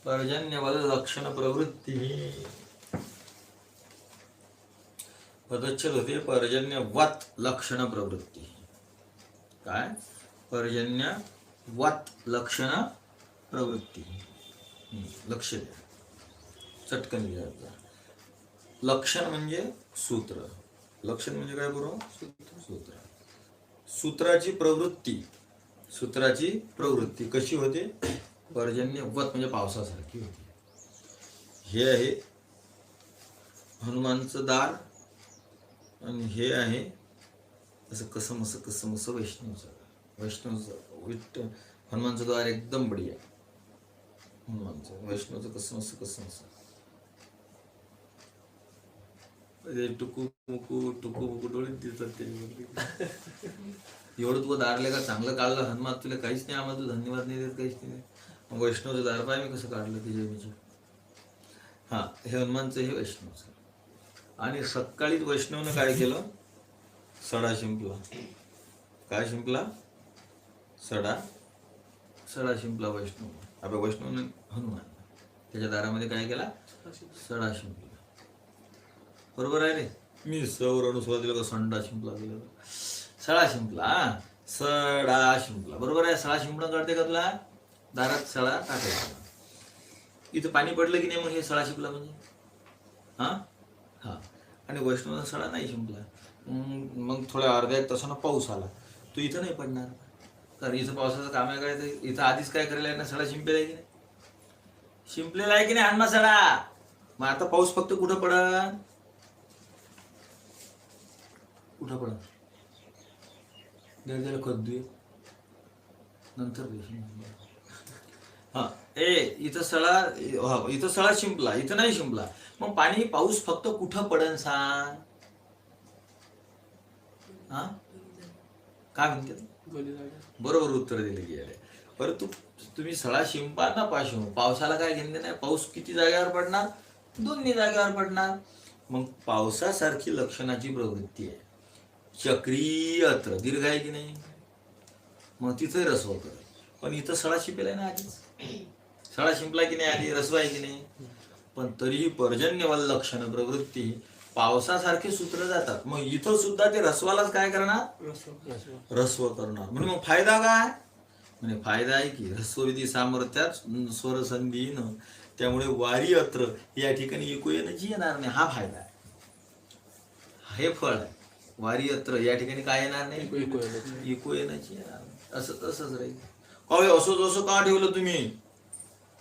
पर्जन्यवल लक्षण प्रवृत्ती. पदच्छेद होते पर्जन्यवत लक्षण प्रवृत्ती. काय, पर्जन्यवत लक्षण प्रवृत्ती. लक्ष द्या, चटकन घ्या. लक्षण म्हणजे सूत्र, लक्षण म्हणजे काय बरोबर, सूत्र. सूत्राची प्रवृत्ती, सूत्राची प्रवृत्ती कशी होते, पर्जन्यवत म्हणजे पावसासारखी होती. हे आहे हनुमानचं दार, आणि हे आहे असं कसं वैष्णवचं हनुमानचं द्वार एकदम बढिया. हनुमानचं वैष्णवचं कसं टुकू मुकू डोळे दिसतात ते. एवढं तू दारले का चांगलं काढलं हनुमान, तुला काहीच नाही आम्हाला, तू धन्यवाद नाही देत, काहीच नाही. मग वैष्णवचं दार पाय मी कसं काढलं ते जमीचं. हा, हे हनुमानचं, हे वैष्णवचं. आणि सकाळीच वैष्णवनं काय केलं, सडा शिंपला. काय शिंपला, सडा शिंपला वैष्णव. आपल्या वैष्णवनं हनुमान त्याच्या दारामध्ये काय केला, सडा शिंपला. बरोबर आहे रे. मी सौर अनुस्वार दिलं का, संडा शिंपला दिलं, सडा शिंपला, सडा शिंपला. बरोबर आहे. सडा शिंपणं कळते का तुला, दारात सडा टाकायचा. इथं पाणी पडलं की नाही, मग हे सडा शिंपला म्हणजे. हा, आणि वैष्णवचा सडा नाही शिंपला. मग थोड्या अर्ध्या एक तासानं पाऊस आला, तो इथं नाही पडणार, कारण इथं पावसाचं काम आहे काय, तर इथं आधीच काय करायला आहे ना, सडा शिंपलेला आहे की नाही, शिंपलेला आहे की नाही हनुमा सडा. मग आता पाऊस फक्त कुठं पडन, कुठं पडन, जरा खद्दू नंतर. हा, इथं सडा शिंपला, इथं नाही शिंपला. मग पाऊस फक्त कुठं पडन सांग. हा, काय म्हणते, बरोबर उत्तर दिले गेले. परंतु तुम्ही सडा शिंपा ना पावसाला काय घेणे नाही. पाऊस किती जागेवर पडणार, दोन्ही जागेवर पडणार. मग पावसासारखी लक्षणाची प्रवृत्ती आहे. चक्रीयत्र दीर्घ आहे की नाही, मग तिथे ह्रस्व कर. पण इथं सळा शिपेला ना आधीच, सळा शिंपला की नाही आधी, रस्व आहे की नाही, पण तरीही पर्जन्यवल लक्षण प्रवृत्ती पावसासारखे सूत्र जातात. मग इथं सुद्धा ते रस्वालाच काय करणार, रस्व करणार. म्हणजे मग फायदा काय, म्हणजे फायदा आहे की रस्वविधी सामर्थ्यात स्वर संधी न, त्यामुळे वारी अत्र या ठिकाणी इको येण्याची येणार नाही, हा फायदा आहे, हे फळ आहे. वारी अत्र या ठिकाणी काय येणार नाही, इको येण्याची येणार नाही. असं तसंच राहील. काय असं जसं का ठेवलं तुम्ही,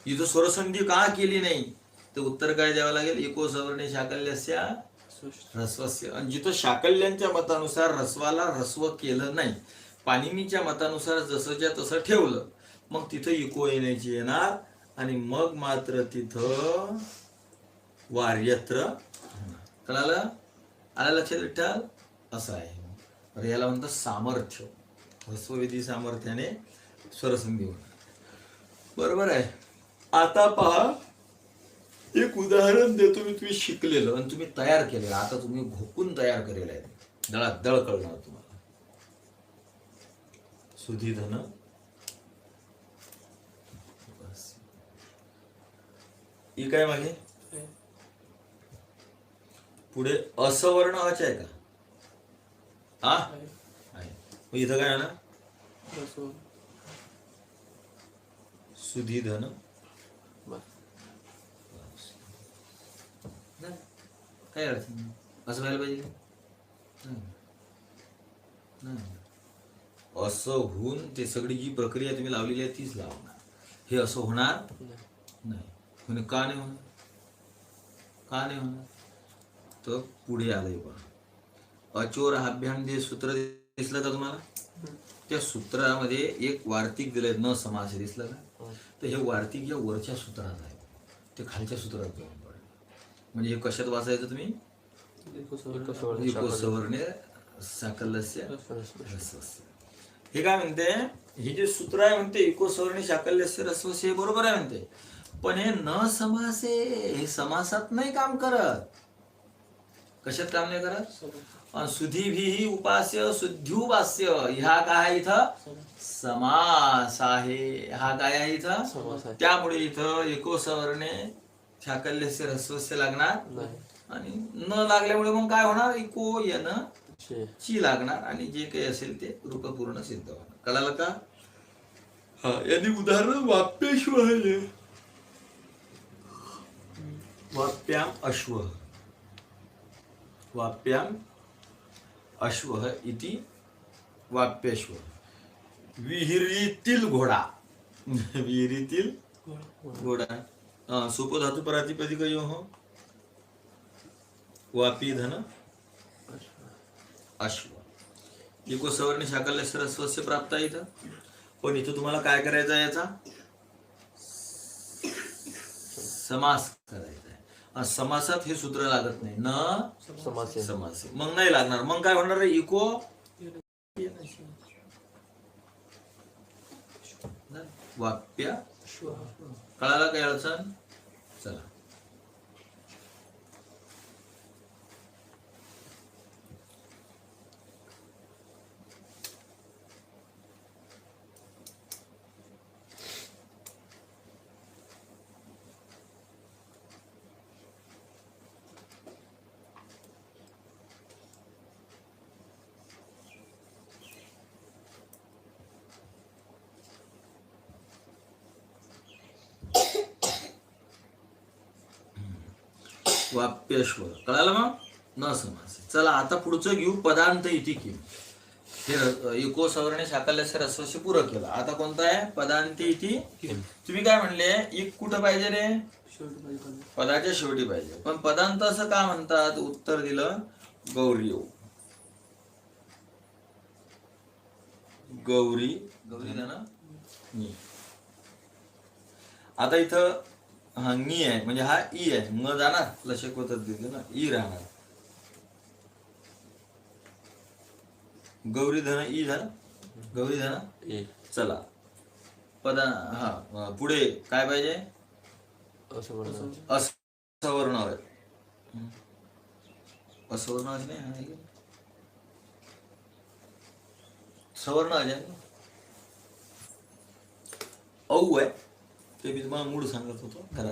इथं स्वरसंधी का केली नाही, तर उत्तर काय द्यावं लागेल, इको सवर्णे शाकल्यस्या ह्रस्वस्य. आणि जिथं शाकल्यांच्या मतानुसार ह्रस्वाला ह्रस्व केलं नाही, पाणिनीच्या मतानुसार जसंच्या तसं ठेवलं, मग तिथं इको येण्याची येणार आणि मग मात्र तिथं वार्यत्र. कळालं, आलं लक्षात विठ्ठल, असं आहे. तर याला म्हणतात सामर्थ्य, ह्रस्वविधी सामर्थ्याने स्वरसंधी होणार. बरोबर आहे. आता पहा, एक उदाहरण देतो मी, तुम्ही शिकलेलं आणि तुम्ही तयार केलेलं, आता तुम्ही घोकून तयार केलेलं आहे, दळात दळ कळणार तुम्हाला. सुधीधन ही काय मागे पुढे असवर्ण अच आहे का, हा आहे. मग इथं काय ना सुधीधन, काय अडचण नाही. असं व्हायला पाहिजे का, नाही. असं होऊन ते सगळी जी प्रक्रिया तुम्ही लावलेली आहे तीच लावणार, हे असं होणार नाही. म्हणजे का नाही होणार, का नाही होणार, तर पुढे आलंय पहा, अचोर हाभ्याम जे सूत्र दिसलं का तुम्हाला, त्या सूत्रामध्ये एक वार्तिक दिलंय, न समास दिसलं का, तर हे वार्तिक या वरच्या सूत्रात आहे, ते खालच्या सूत्रात जाऊन पडेल. म्हणजे हे कशात वाचायचं तुम्ही, इको सवर्णे शाकल्यस्य ह्रस्वस्य. हे काय म्हणते, हे जे सूत्र आहे म्हणते इको सवर्णे शाकल्यस्य ह्रस्वस्य, हे बरोबर आहे म्हणते, पण हे न समासे, हे समासात नाही काम करत. कशात काम नाही करत, सुधीभी उपास्य शुद्ध्युपास्य, ह्या काय इथं समास आहे, हा काय आहे इथं, त्यामुळे इथं इको सवर्णे शाकल्यस्य ह्रस्वस्य लागणार, आणि न लागल्यामुळे मग काय होणार, इको येणं ची लागणार, आणि जे काही असेल ते रूपपूर्ण सिद्ध होणार. कळालं का, हा. यांनी उदाहरण वाप्येश्व आहे, वाप्याम अश्व, वाप्याम अश्व इति वाप्येश्व. विहिरीतील घोडा, विहिरीतील घोडा, सुपो धातु प्रातिपदिकयो हो, वापी धन अश्व. इको सवर्णे शाकल्यस्य ह्रस्वस्य प्राप्त आहे इथं, पण इथं तुम्हाला काय करायचं आहे, याचा समास करायचा आहे. समासात हे सूत्र लागत नाही, न समास, मग नाही लागणार. मग काय होणार आहे, इको वाप्या. कळाला काय अडचण, चला. वाप्यश्व कळालं, मग न समास. चला आता पुढचं घेऊ, पदांत इति किम. हे इको सवर्णे शाकल्यस्य ह्रस्वस्य पूरक केलं. आता कोणतं आहे, पदांती इति. तुम्ही काय म्हणले, इक कुठं पाहिजे रे, पदाच्या शेवटी पाहिजे. पण पदांत असं का म्हणतात, उत्तर दिलं गौरी, गौरी गौरी ना नी. आता इथं हा नी आहे, म्हणजे हा ई आहे, म जाणार लक्षक होतात दिले ना, ई राहणार. गौरी धन ई झालं, गौरी धन ई. चला पदा, हा पुढे काय पाहिजे, असवर्ण, असवर्ण नाही, सवर्ण आहे. औ आहे ते मी तुम्हाला मूळ सांगत होतो खरा.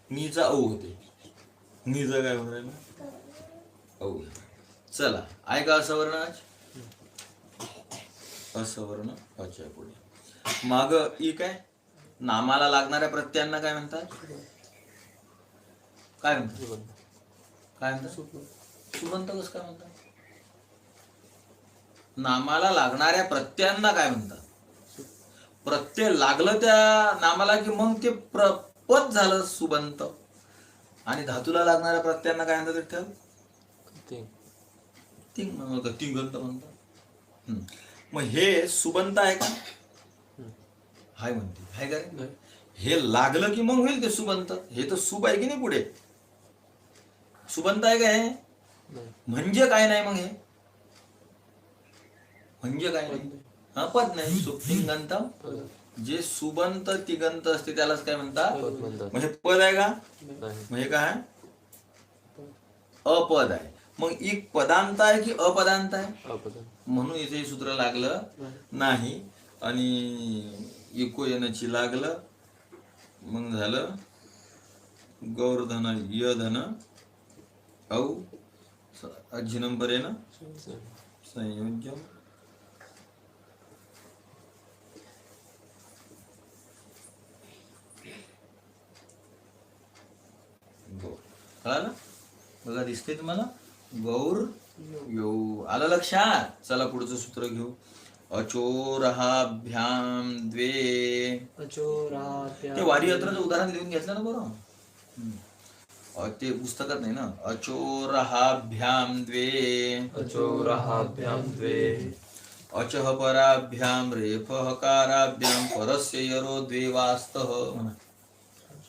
नीचा औ होते. नीचं काय होणार ना औ. चला ऐका असवर्ण आज. असवर्ण अच्या पुढे माग ई काय नामाला लागणाऱ्या प्रत्ययांना काय म्हणतात? काय म्हणतात? काय म्हणतात? सुबंत कसं काय म्हणतात? नामाला लागणाऱ्या प्रत्ययांना काय म्हणतात? प्रत्यय लागलं त्या नामाला की मग ते पद झालं सुबंत. आणि धातूला लागणाऱ्या प्रत्ययांना काय म्हणतात विठ्ठल? तिंग म्हणतात, तिंगंत म्हणतात. मग हे सुबंत आहे का? हाय म्हणते. हाय का रे? हे लागलं की मग होईल ते सुबंत. हे तर सुब आहे की नाही पुढे? सुबंत आहे का हे? म्हणजे काय नाही मग हे? म्हणजे काय नाही? हा पद नाही. सुप्तिंगंत जे सुबंत तिगंत असते त्यालाच काय म्हणतात? म्हणजे पद आहे का? म्हणजे काय? अपद आहे. मग एक पदांत आहे की अपदांत आहे? म्हणून इथे हे सूत्र लागलं नाही. आणि इको येण्याची लागलं मग झालं गौरधन यधन औ अज्जी नंबर आहे ना संयोजन. कळालं? बघा दिसते तुम्हाला गौर यो. आलं लक्षात? चला पुढचं सूत्र घेऊ. अचोरहाभ्याम द्वे. ते वारी यात्राचं उदाहरण लिहून घेतलं ना बरोबर? ते पुस्तकात नाही ना. अचोरहाभ्याम द्वे. अचोरहाभ्याम द्वे. अचह पराभ्याम रेफ हकाराभ्याम परस्य यरो द्वे वास्तः.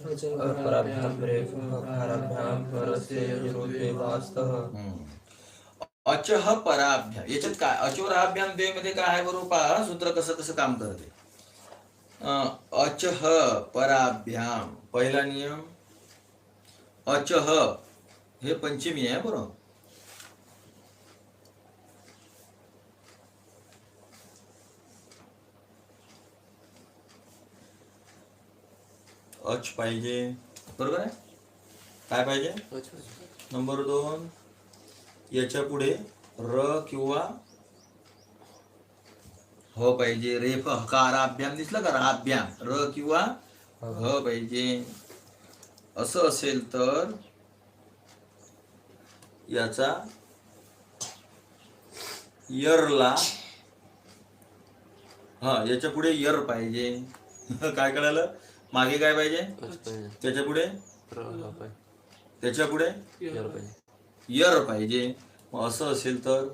पराभ्याम रेफ हकाराभ्याम परस्य यरो द्वे वास्तः. अचह पराभ्याम याच्यात काय? अचोरहाभ्याम द्वे मध्ये काय आहे बरोबर पहा. सूत्र कसं कसं काम करते. अचह पराभ्याम पहिला नियम. अचह हे पंचमी आहे बरोबर. अच पाहिजे बरोबर आहे. काय पाहिजे? नंबर 2 याच्या पुढे र किंवा ह पाहिजे. रेफ हकाराभ्याम दिसलं का? राभ्याम र किंवा ह पाहिजे. असं असेल तर याचा यरला याच्या पुढे यर पाहिजे. काय कळालं? मागे काय पाहिजे? त्याच्या पुढे त्याच्या पुढे यर पाहिजे. मग असं असेल तर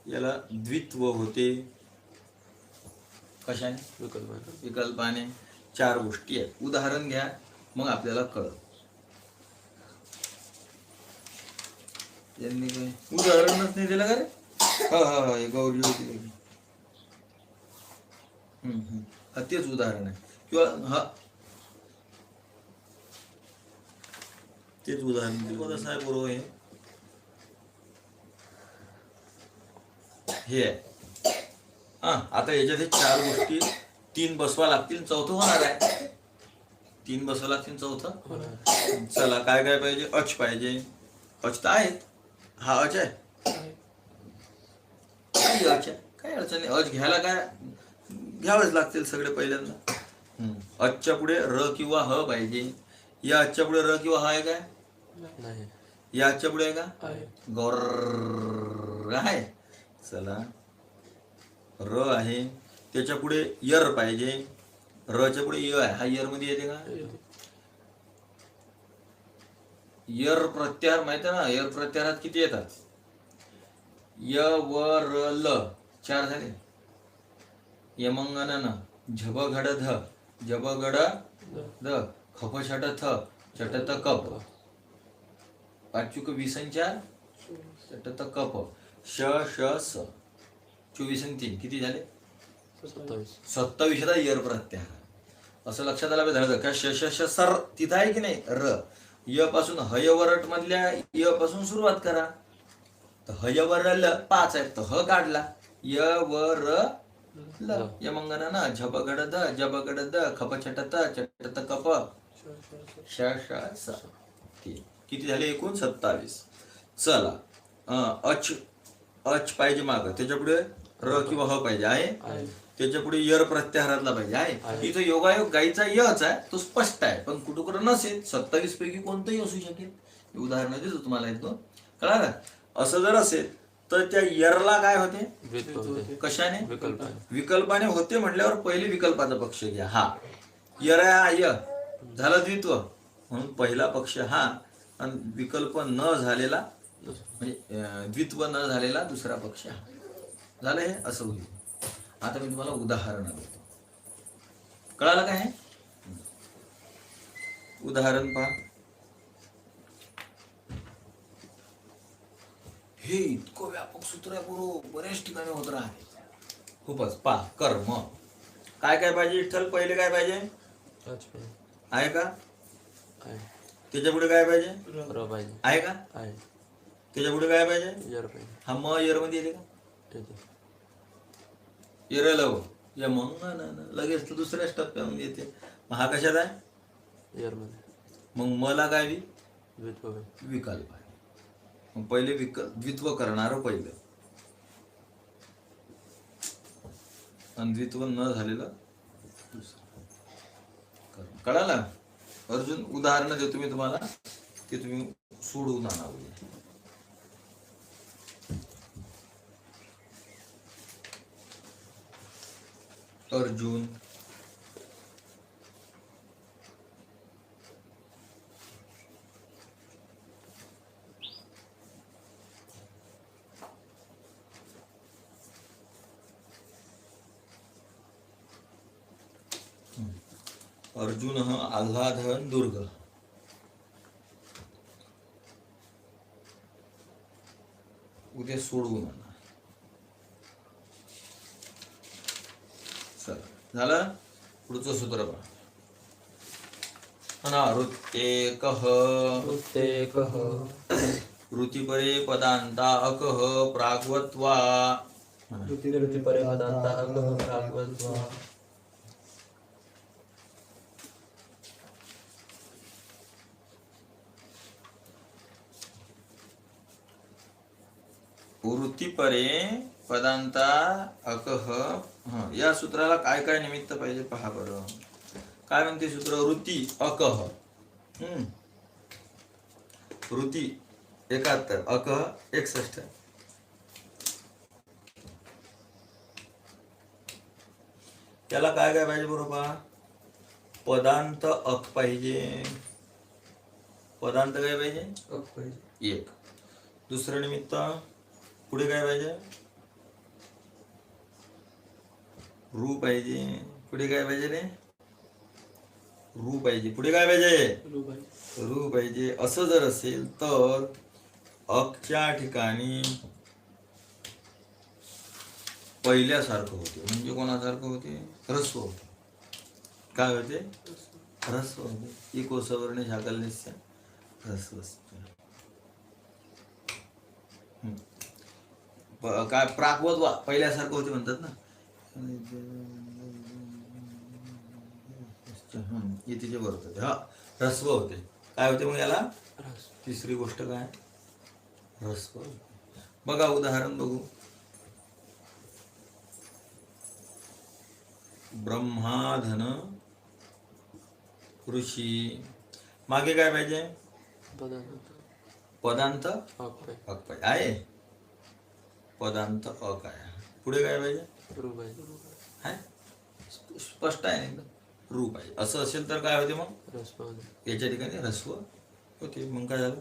याला द्वित्व होते. कशाने? विकल्पाने. 4 गोष्टी आहेत. उदाहरण घ्या मग आपल्याला कळत. यांनी काय उदाहरणच नाही दिलं का रे? हा गौरी होती. तेच उदाहरण आहे किंवा तेच उदाहरण कसं आहे बरोबर हे आहे. आता याच्यात 4 गोष्टी 3 बसवा लागतील. चौथं होणार आहे. 3 बसवा लागतील चौथं. चला काय काय पाहिजे? अच पाहिजे. अच तर आहेत. हा अच आहे. काय अडचण नाही. अच घ्यायला काय घ्यावंच लागतील सगळे पहिल्यांदा. अचच्या पुढे र किंवा ह पाहिजे. या अचच्या पुढे र किंवा ह आहे काय? या अचच्या पुढे आहे का? गौर आहे. चला र आहे. त्याच्या पुढे यर पाहिजे. रच्या पुढे य आहे. हा यर मध्ये येते का? यर प्रत्याहार माहिती आहे ना? यर प्रत्याहारात किती येतात? य व र ल 4 झाले. यमंगन झब घड ध जब गड द खप छट थ चटत कप. पाचुक विसंचार चटत कप श श स 24 आणि 3 किती झाले? 27 यर प्रत्याहार. असं लक्षात आलं पाहिजे का? श श श सर तिथं आहे की नाही? र य पासून हयवरट मधल्या य पासून सुरुवात करा. तर हयवर ल 5 आहे तर ह काढला. य व र ल यमंगना ना झब गडद जब गडद खप छटत चटत कप श श स. किती झाले एकूण 27. चला अच अच पाहिजे माग, त्याच्या पुढे र किंवा ह पाहिजे आहे, त्याच्या पुढे यर प्रत्याहारातला पाहिजे आहे. इथं योगायोग गाईचा यच आहे, तो स्पष्ट आहे, पण कुठं नसेल 27 पैकी कोणतंही असू शकेल. उदाहरण देतो तुम्हाला इथं, कळालं. असं जर असेल तर त्या यरला काय होते, द्वित्व होते. कशाने, विकल्पाने. विकल्पाने होते म्हटल्यावर पहिले विकल्पाचा पक्ष घ्या. हा यर आहे, य झालं द्वित्व, म्हणून पहिला पक्ष हा, आणि विकल्प न झालेला म्हणजे द्वित्व न झालेला दुसरा पक्ष हा. झालं हे असं होईल. आता मी तुम्हाला उदाहरण देतो, कळालं काय. उदाहरण पहा. हे इतकं व्यापक सूत्र आहे, बरोबर बऱ्याच ठिकाणी होत राहते खूपच. पा कर्म काय काय पाहिजे विठ्ठल, पहिले काय पाहिजे अच पाहिजे. आहे का, आहे. त्याच्या पुढे काय पाहिजे र पाहिजे. आहे का, आहे. त्याच्या पुढे काय पाहिजे, यर पाहिजे. हा म यर मध्ये येते का, येते. यर लव या मग लगेच तर दुसऱ्याच टप्प्यामध्ये येते. मग हा कशात आहे, यर मध्ये. मग मला काय द्वित्व पाहिजे. विकल्प आहे. मग पहिले द्वित्व करणार पहिलं, आणि द्वित्व न झालेलं दुसरं. कळालं. अर्जुन उदाहरण देतो मी तुम्हाला, ते तुम्ही सोडवून आणावं. अर्जुन अर्जुन आह्लादन दुर्ग. उद्या सोडवून आणा. चला झालं. पुढचं सूत्र पहा. ऋत्येकः प्रत्येकः ऋतिपरे पदांता अकः प्राग्वत्वा. ऋतिपरे पदांता अकः प्राग्वत्वा. ऋतिपरे पदांता अकः. या सूत्राला काय काय निमित्त पाहिजे पहा बरं. काय म्हणते सूत्र, ऋती अकः. ऋती 71, अकः 61. त्याला काय काय पाहिजे बरोबर, पदांत अक पाहिजे. पदांत काय पाहिजे, अक पाहिजे. एक. दुसरं निमित्त पुढे काय पाहिजे, रू पाहिजे. पुढे काय पाहिजे रे, रू पाहिजे. पुढे काय पाहिजे, रू पाहिजे. असं जर असेल तर अकच्या ठिकाणी पहिल्यासारखं होते. म्हणजे कोणासारखं होते, ह्रस्व होते. काय होते, ह्रस्व होते. एक सवर्ण शाकलनिस्य ह्रस्व असते. काय प्राग्वत्वा पहिल्यासारखं होते म्हणतात ना. इथे बरोबर हा ह्रस्व होते. काय होते मग याला, तिसरी गोष्ट काय, ह्रस्व. बघा उदाहरण बघू. ब्रह्माधन ऋषी. मागे काय पाहिजे, पदांत अक पाहिजे आहे. पदांत अक आहे. पुढे काय पाहिजे, आहे स्पष्ट आहे एकदम, रू पाहिजे. असं असेल तर काय होते मग, याच्या ठिकाणी ह्रस्व होते. मग काय झालं,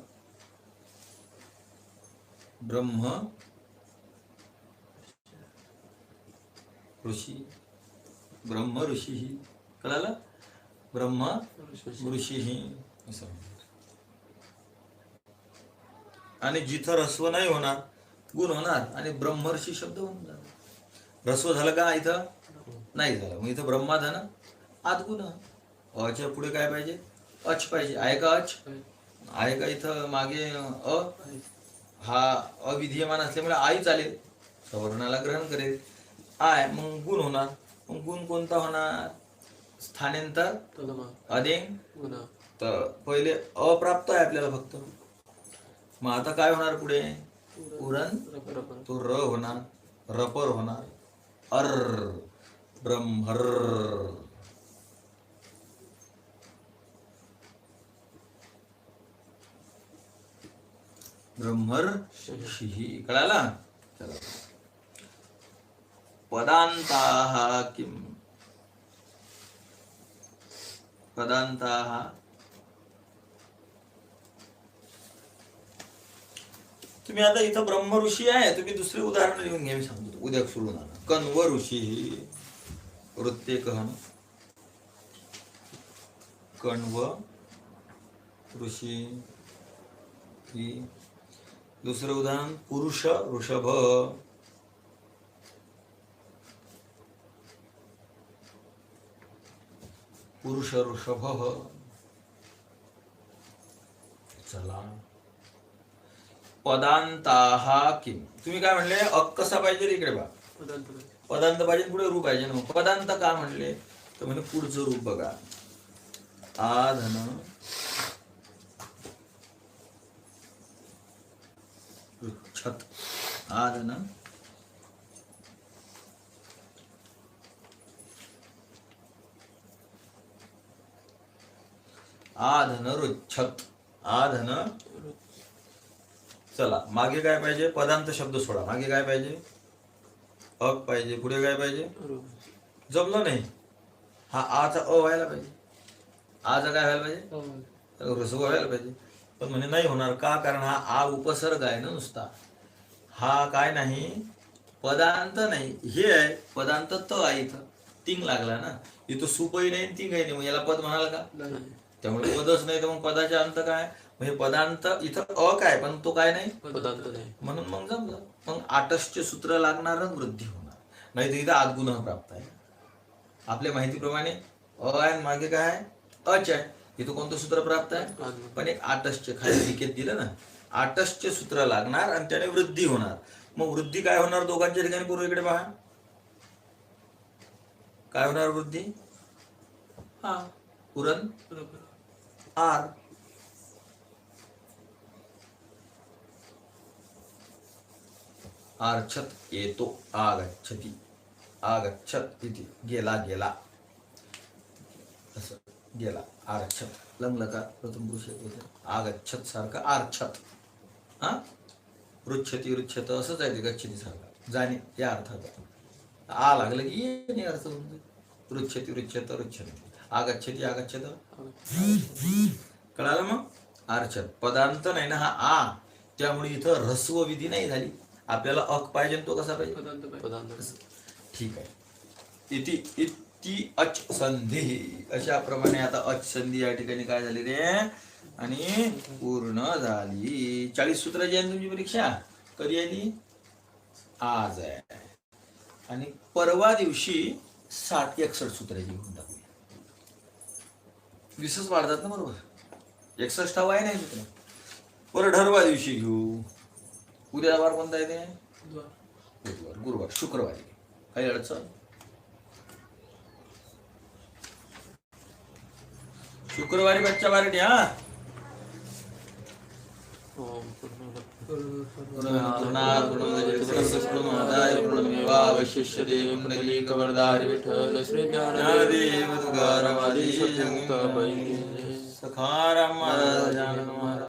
ब्रह्म ऋषी. ब्रह्म ऋषी ही कळालं, ब्रह्म ऋषी ही असं. आणि जिथं ह्रस्व नाही होणार, गुण होणार, आणि ब्रह्मर्षी शब्द होऊन जाणार. ह्रस्व झालं का इथं, नाही झालं. मग इथं ब्रह्माधन आत गुण. अच्या पुढे काय पाहिजे, अच पाहिजे. आहे का अच, आहे का इथं मागे अ. हा अविधीयमान असल्यामुळे आई चालेल, सवर्णाला ग्रहण करेल. आय, मग गुण होणार. मग गुण कोणता होणार? स्थानांतर तदमा अधिक. गुणा तर पहिले अप्राप्त आहे आपल्याला फक्त. मग आता काय होणार पुढे? उरण. रपर तो र होणार, रपर होणार, अर ब्रह्मर. ब्रह्मर शिही. कळाला? चला. पदांताः किम? पदांताः तुम्ही आता इथं ब्रह्म ऋषी आहे, तुम्ही दुसरे उदाहरण लिहून घ्या. मी सांगतो उद्या सोडून आणा. कण्व ऋषी वृत्तेकः. कण्व ऋषी ही. दुसरं उदाहरण पुरुष ऋषभ. पुरुष ऋषभ. चला. पदांताः किम? तुम्ही काय म्हणले? अक कसा पाहिजे रे? इकडे बा. पदांत पदांत पाहिजे, पुढे रूप पाहिजे ना. पदांत का म्हणले? तर म्हणजे पुढचं रूप बघा. आ धन छत. आ धन आधन रुच्छत. आधन. चला, मागे काय पाहिजे? पदांत शब्द सोडा. मागे काय पाहिजे? अक पाहिजे. पुढे काय पाहिजे? जमलं नाही. हा आचा अ व्हायला पाहिजे. आचा काय व्हायला पाहिजे? रस्व व्हायला पाहिजे. पण म्हणजे नाही होणार. का? कारण हा आ उपसर्ग आहे ना नुसता. हा काय नाही, पदांत नाही. हे आहे पदांत. त आहे इथं. तिंग लागला ना. इथं सुपही नाही, तिंगही नाही. मग याला पद म्हणाल का? त्यामुळे पदच नाही. तर मग पदाच्या अंत काय? म्हणजे पदांत इथं अ काय, पण तो काय नाही, पदांत नाही. म्हणून मग जमलं. मग आटसचे सूत्र लागणार, वृद्धी होणार. नाही तर इथं आदगुण प्राप्त आहे. आपल्या माहितीप्रमाणे अ आहे, मागे काय आहे? अच आहे. इथं कोणतं सूत्र प्राप्त आहे? पण एक आटसचे खाली विकेत दिलं ना, आटसचे सूत्र लागणार आणि त्याने वृद्धी होणार. मग वृद्धी काय होणार? दोघांच्या ठिकाणी पूर्व इकडे पहा. काय होणार वृद्धी? हा पुरण आर. आर्छत येतो. आगच्छति. आगच्छत इति. गेला गेला. असं गेला. आरक्षत. लंगलकार प्रथम पुरुष येतो. आगच्छत सारखं आरक्षत. हा रुच्छती रुच्छत असंच आहे ते. गच्छती सारखं जाणे या अर्थात. आ लागलं की येणे अर्थ होऊन जाईल. रुच्छती रुच्छत रुच्छती. आगच्छती आगच्छत. कळालं? मग आरक्षत पदांत नाही ना हा आ, त्यामुळे इथं ह्रस्व विधी नाही झाली. आपल्याला अक पाहिजे, तो कसा पाहिजे? पदांत. ठीक आहे. इति इति अच संधी. अशाप्रमाणे आता अच संधी या ठिकाणी काय झाली रे? आणि पूर्ण झाली. 40 सूत्राची आहे तुमची परीक्षा. कधी आली? आज आहे. आणि परवा दिवशी 60-61 सूत्राची घेऊन टाकूया. 20च वाढतात ना, बरोबर? 61 आहे नाही सूत्र. बरं, ठरवा दिवशी घेऊ. उद्या वार कोणता आहे ते? बुधवार, गुरुवार, शुक्रवारी. काही अडचण? शुक्रवारी बच्चा बारडी. हा पूर्णमेवावशिष्यते. पुंडलीकवरदारि विठ्ठल श्री ज्ञानदेव तुकाराम आदी संत पैकी. सखाराम महाराज